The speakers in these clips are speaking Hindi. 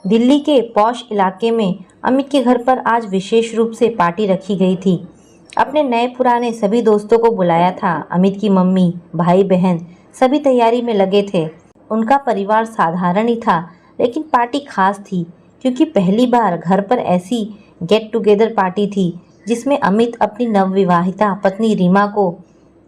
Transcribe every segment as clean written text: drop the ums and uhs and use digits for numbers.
दिल्ली के पॉश इलाके में अमित के घर पर आज विशेष रूप से पार्टी रखी गई थी। अपने नए पुराने सभी दोस्तों को बुलाया था। अमित की मम्मी, भाई बहन सभी तैयारी में लगे थे। उनका परिवार साधारण ही था, लेकिन पार्टी खास थी क्योंकि पहली बार घर पर ऐसी गेट टुगेदर पार्टी थी जिसमें अमित अपनी नवविवाहिता पत्नी रीमा को,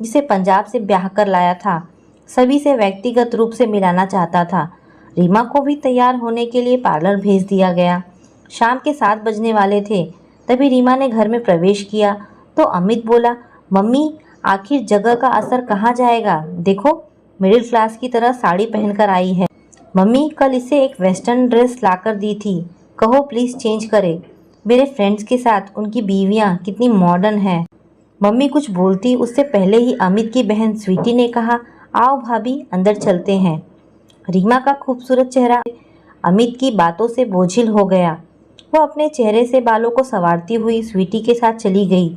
जिसे पंजाब से ब्याह कर लाया था, सभी से व्यक्तिगत रूप से मिलाना चाहता था। रीमा को भी तैयार होने के लिए पार्लर भेज दिया गया। शाम के 7 बजने वाले थे। तभी रीमा ने घर में प्रवेश किया तो अमित बोला, मम्मी आखिर जगह का असर कहाँ जाएगा? देखो मिडिल क्लास की तरह साड़ी पहनकर आई है। मम्मी कल इसे एक वेस्टर्न ड्रेस लाकर दी थी, कहो प्लीज़ चेंज करे। मेरे फ्रेंड्स के साथ उनकी बीवियाँ कितनी मॉडर्न हैं। मम्मी कुछ बोलती उससे पहले ही अमित की बहन स्वीटी ने कहा, आओ भाभी अंदर चलते हैं। रीमा का खूबसूरत चेहरा अमित की बातों से बोझिल हो गया। वो अपने चेहरे से बालों को संवारती हुई स्वीटी के साथ चली गई।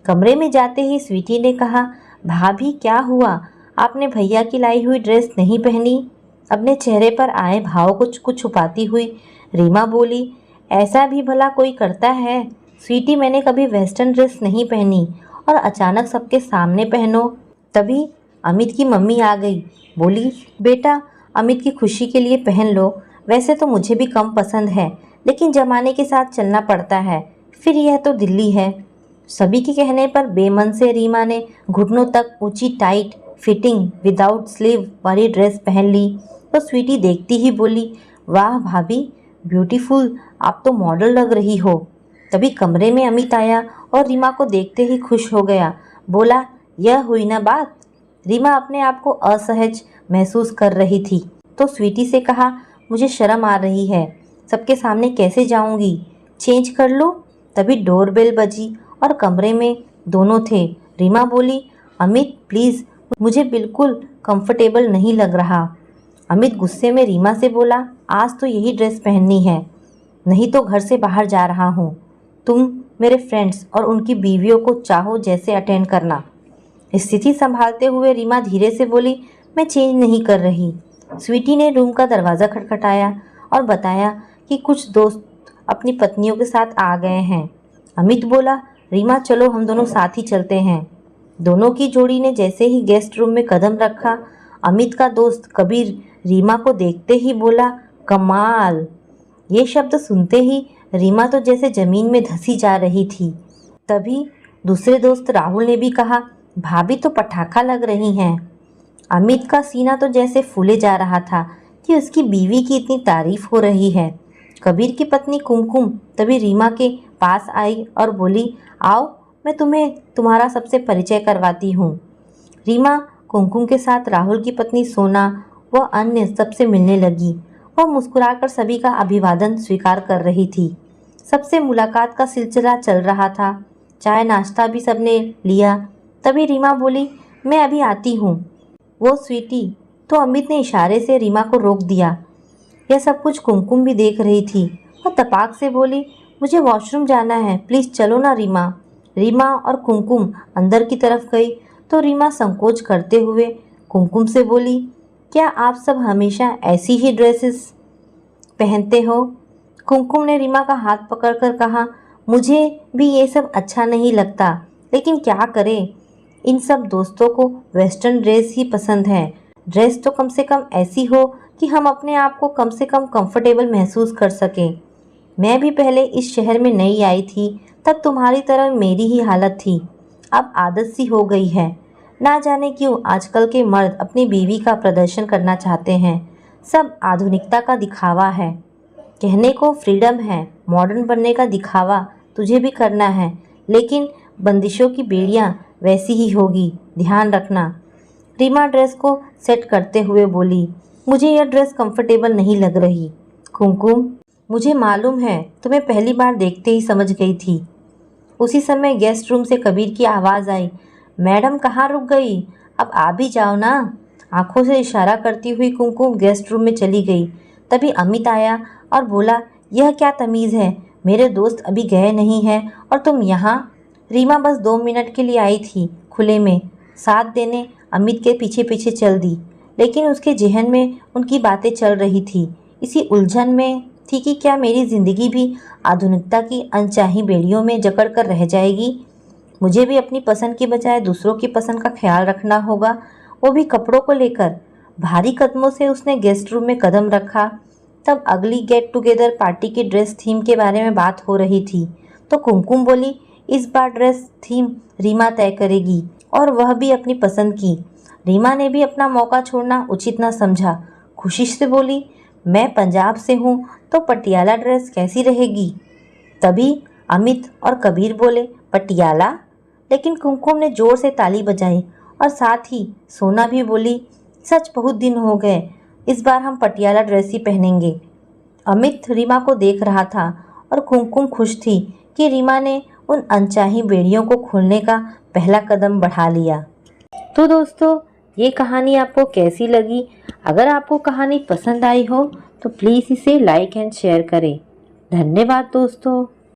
कमरे में जाते ही स्वीटी ने कहा, भाभी क्या हुआ? आपने भैया की लाई हुई ड्रेस नहीं पहनी? अपने चेहरे पर आए भाव को कुछ छुपाती हुई रीमा बोली, ऐसा भी भला कोई करता है? स्वीटी मैंने कभी वेस्टर्न ड्रेस नहीं पहनी और अचानक सबके सामने पहनो। तभी अमित की मम्मी आ गई, बोली, बेटा अमित की खुशी के लिए पहन लो। वैसे तो मुझे भी कम पसंद है, लेकिन जमाने के साथ चलना पड़ता है। फिर यह तो दिल्ली है। सभी के कहने पर बेमन से रीमा ने घुटनों तक ऊंची टाइट फिटिंग विदाउट स्लीव वाली ड्रेस पहन ली तो स्वीटी देखती ही बोली, वाह भाभी ब्यूटीफुल, आप तो मॉडल लग रही हो। तभी कमरे में अमित आया और रीमा को देखते ही खुश हो गया। बोला, यह हुई ना बात। रीमा अपने आप को असहज महसूस कर रही थी तो स्वीटी से कहा, मुझे शर्म आ रही है, सबके सामने कैसे जाऊंगी? चेंज कर लो। तभी डोरबेल बजी और कमरे में दोनों थे। रीमा बोली, अमित प्लीज़, मुझे बिल्कुल कंफर्टेबल नहीं लग रहा। अमित गुस्से में रीमा से बोला, आज तो यही ड्रेस पहननी है, नहीं तो घर से बाहर जा रहा हूँ। तुम मेरे फ्रेंड्स और उनकी बीवियों को चाहो जैसे अटेंड करना। स्थिति संभालते हुए रीमा धीरे से बोली, मैं चेंज नहीं कर रही। स्वीटी ने रूम का दरवाज़ा खटखटाया और बताया कि कुछ दोस्त अपनी पत्नियों के साथ आ गए हैं। अमित बोला, रीमा चलो हम दोनों साथ ही चलते हैं। दोनों की जोड़ी ने जैसे ही गेस्ट रूम में कदम रखा, अमित का दोस्त कबीर रीमा को देखते ही बोला, कमाल। ये शब्द सुनते ही रीमा तो जैसे ज़मीन में धंसी जा रही थी। तभी दूसरे दोस्त राहुल ने भी कहा, भाभी तो पटाखा लग रही हैं। अमित का सीना तो जैसे फूले जा रहा था कि उसकी बीवी की इतनी तारीफ हो रही है। कबीर की पत्नी कुमकुम तभी रीमा के पास आई और बोली, आओ मैं तुम्हें तुम्हारा सबसे परिचय करवाती हूँ। रीमा कुमकुम के साथ राहुल की पत्नी सोना व अन्य सबसे मिलने लगी। वह मुस्कुराकर सभी का अभिवादन स्वीकार कर रही थी। सबसे मुलाकात का सिलसिला चल रहा था। चाय नाश्ता भी सबने लिया। तभी रीमा बोली, मैं अभी आती हूँ। वो स्वीटी, तो अमित ने इशारे से रीमा को रोक दिया। यह सब कुछ कुमकुम भी देख रही थी और तपाक से बोली, मुझे वॉशरूम जाना है, प्लीज़ चलो ना रीमा। रीमा और कुमकुम अंदर की तरफ गई तो रीमा संकोच करते हुए कुमकुम से बोली, क्या आप सब हमेशा ऐसी ही ड्रेसेस पहनते हो? कुमकुम ने रीमा का हाथ पकड़कर कहा, मुझे भी ये सब अच्छा नहीं लगता, लेकिन क्या करें, इन सब दोस्तों को वेस्टर्न ड्रेस ही पसंद है। ड्रेस तो कम से कम ऐसी हो कि हम अपने आप को कम से कम कंफर्टेबल महसूस कर सकें। मैं भी पहले इस शहर में नई आई थी, तब तुम्हारी तरह मेरी ही हालत थी। अब आदत सी हो गई है। ना जाने क्यों आजकल के मर्द अपनी बीवी का प्रदर्शन करना चाहते हैं। सब आधुनिकता का दिखावा है। कहने को फ्रीडम है, मॉडर्न बनने का दिखावा तुझे भी करना है, लेकिन बंदिशों की बेड़ियां वैसी ही होगी, ध्यान रखना। रीमा ड्रेस को सेट करते हुए बोली, मुझे यह ड्रेस कंफर्टेबल नहीं लग रही। कुमकुम, मुझे मालूम है, तुम्हें पहली बार देखते ही समझ गई थी। उसी समय गेस्ट रूम से कबीर की आवाज़ आई, मैडम कहाँ रुक गई? अब आ भी जाओ ना। आंखों से इशारा करती हुई कुमकुम गेस्ट रूम में चली गई। तभी अमित आया और बोला, यह क्या तमीज़ है? मेरे दोस्त अभी गए नहीं हैं और तुम यहाँ? रीमा बस 2 मिनट के लिए आई थी, खुले में साथ देने अमित के पीछे पीछे चल दी, लेकिन उसके जहन में उनकी बातें चल रही थी। इसी उलझन में थी कि क्या मेरी ज़िंदगी भी आधुनिकता की अनचाही बेड़ियों में जकड़ कर रह जाएगी। मुझे भी अपनी पसंद की बजाय दूसरों की पसंद का ख्याल रखना होगा, वो भी कपड़ों को लेकर। भारी कदमों से उसने गेस्ट रूम में कदम रखा। तब अगली गेट टुगेदर पार्टी की ड्रेस थीम के बारे में बात हो रही थी। तो कुमकुम बोली, इस बार ड्रेस थीम रीमा तय करेगी, और वह भी अपनी पसंद की। रीमा ने भी अपना मौका छोड़ना उचित न समझा। खुशी से बोली, मैं पंजाब से हूँ तो पटियाला ड्रेस कैसी रहेगी। तभी अमित और कबीर बोले, पटियाला। लेकिन कुमकुम ने जोर से ताली बजाई और साथ ही सोना भी बोली, सच बहुत दिन हो गए, इस बार हम पटियाला ड्रेस ही पहनेंगे। अमित रीमा को देख रहा था और कुमकुम खुश थी कि रीमा ने उन अनचाही बेड़ियों को खोलने का पहला कदम बढ़ा लिया। तो दोस्तों, ये कहानी आपको कैसी लगी? अगर आपको कहानी पसंद आई हो तो प्लीज़ इसे लाइक एंड शेयर करें। धन्यवाद दोस्तों।